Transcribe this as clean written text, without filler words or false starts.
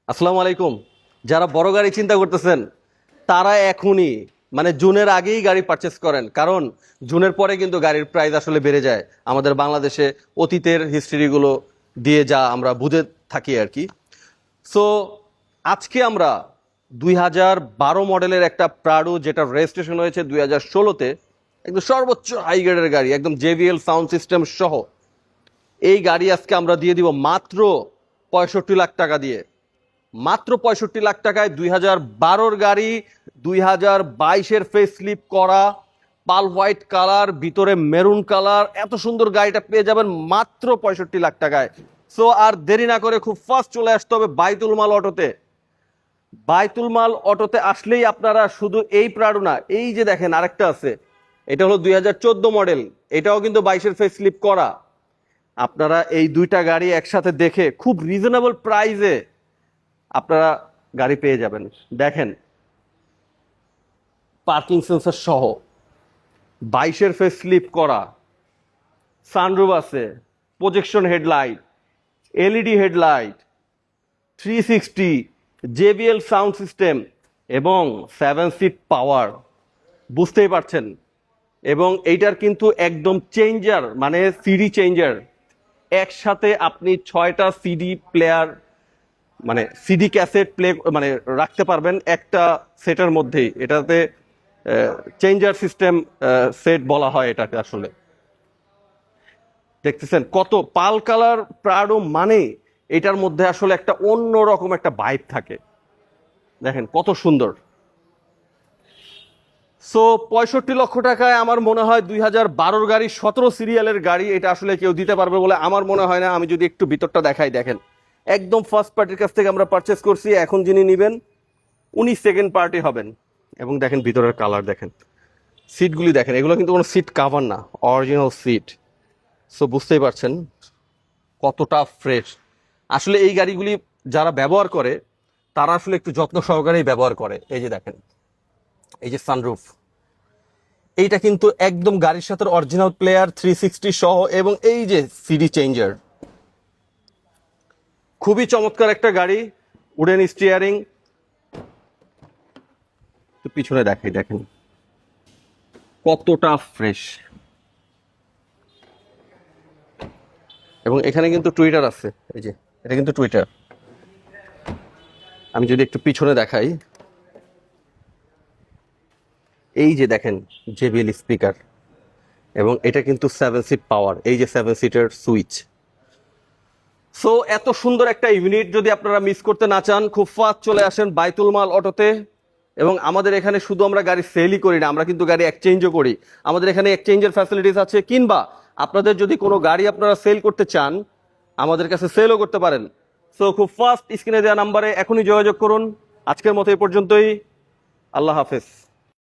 আসসালামু আলাইকুম। যারা বড় গাড়ি চিন্তা করতেছেন তারা এখনই মানে জুনের আগেই গাড়ি পারচেস করেন, কারণ জুনের পরে কিন্তু গাড়ির প্রাইস আসলে বেড়ে যায়। আমাদের বাংলাদেশে অতীতের হিস্ট্রিগুলো দিয়ে যা আমরা বুঝে থাকি আর কি। সো আজকে আমরা 2012 মডেলের একটা প্রাডো, যেটা রেজিস্ট্রেশন হয়েছে 2016-তে, একদম সর্বোচ্চ হাই গ্রেডের গাড়ি, একদম জেবিএল সাউন্ড সিস্টেম সহ এই গাড়ি আজকে আমরা দিয়ে দিব মাত্র 65 লাখ টাকা দিয়ে। মাত্র 65 লাখ টাকায় 2012-র গাড়ি, 2022-এর ফেস স্লিপ করা, পাল হোয়াইট কালার, ভিতরে মেরুন কালার, এত সুন্দর গাড়িটা পেয়ে যাবেন মাত্র 65 লাখ টাকায়। সো আর দেরি না করে খুব ফাস্ট চলে আসতে হবে বাইতুল মাল অটোতে। বাইতুল মাল অটোতে আসলেই আপনারা শুধু এই প্রাডো না, এই যে দেখেন আরেকটা আছে, এটা হলো 2014 মডেল, এটাও কিন্তু 22-এর ফেস স্লিপ করা। আপনারা এই দুইটা গাড়ি একসাথে দেখে খুব রিজনেবল প্রাইসে আপনারা গাড়ি পেয়ে যাবেন। দেখেন পার্কিং সেন্সর সহ 22-এর ফেস স্লিপ করা, সানরুফ আছে, projection headlight, LED headlight, 360 JBL sound system এবং 7 সিট পাওয়ার, বুঝতেই পারছেন। এবং এইটার কিন্তু একদম চেঞ্জার, মানে সিডি চেঞ্জার, একসাথে আপনি 6টা সিডি প্লেয়ার, মানে সিডি ক্যাসেট প্লে মানে রাখতে পারবেন একটা সেটের মধ্যেই। এটাতে চেঞ্জার সিস্টেম সেট বলা হয় এটাকে। আসলে দেখতেছেন কত পাল কালার প্রাডো, মানে এটার মধ্যে আসলে একটা অন্য রকম একটা ভাইব থাকে। দেখেন কত সুন্দর। সো 65 লক্ষ টাকায় আমার মনে হয় 2012-র গাড়ি, 17 সিরিয়ালের গাড়ি, এটা আসলে কেউ দিতে পারবে বলে আমার মনে হয় না। আমি যদি একটু ভিতরটা দেখাই, দেখেন একদম ফার্স্ট পার্টির কাছ থেকে আমরা পারচেস করছি, এখন যিনি নেবেন উনি সেকেন্ড পার্টি হবেন। এবং দেখেন ভিতরের কালার, দেখেন সিটগুলি দেখেন, এগুলো কিন্তু কোনো সিট কাভার না, অরিজিনাল সিট। সো বুঝতেই পারছেন কতটা ফ্রেশ। আসলে এই গাড়িগুলি যারা ব্যবহার করে তারা আসলে একটু যত্ন সহকারেই ব্যবহার করে। এই যে দেখেন, এই যে সানরুফ, এইটা কিন্তু একদম গাড়ির সাথে অরিজিনাল প্লেয়ার 360 সহ, এবং এই যে সিডি চেঞ্জার, খুবই চমৎকার একটা গাড়ি। উডেন স্টিয়ারিং, পিছনে দেখাই, দেখেন কতটা ফ্রেশ। এবং এখানে কিন্তু টুইটার আছে, এই যে এটা কিন্তু টুইটার। আমি যদি একটু পিছনে দেখাই, এই যে দেখেন জেবিএল স্পিকার, এবং এটা কিন্তু 7 সিট পাওয়ার, এই যে 7 সিটের সুইচ। সো এত সুন্দর একটা ইউনিট যদি আপনারা মিস করতে না চান, খুব ফাস্ট চলে আসেন বাইতুল মাল অটোতে। এবং আমাদের এখানে শুধু আমরা গাড়ি সেলই করি না, আমরা কিন্তু গাড়ি এক্সচেঞ্জও করি। আমাদের এখানে এক্সচেঞ্জের ফ্যাসিলিটিস আছে, কিংবা আপনাদের যদি কোনো গাড়ি আপনারা সেল করতে চান আমাদের কাছে সেলও করতে পারেন। সো খুব ফাস্ট স্ক্রিনে দেওয়া নাম্বারে এখনই যোগাযোগ করুন। আজকের মতো এই পর্যন্তই। আল্লাহ হাফেজ।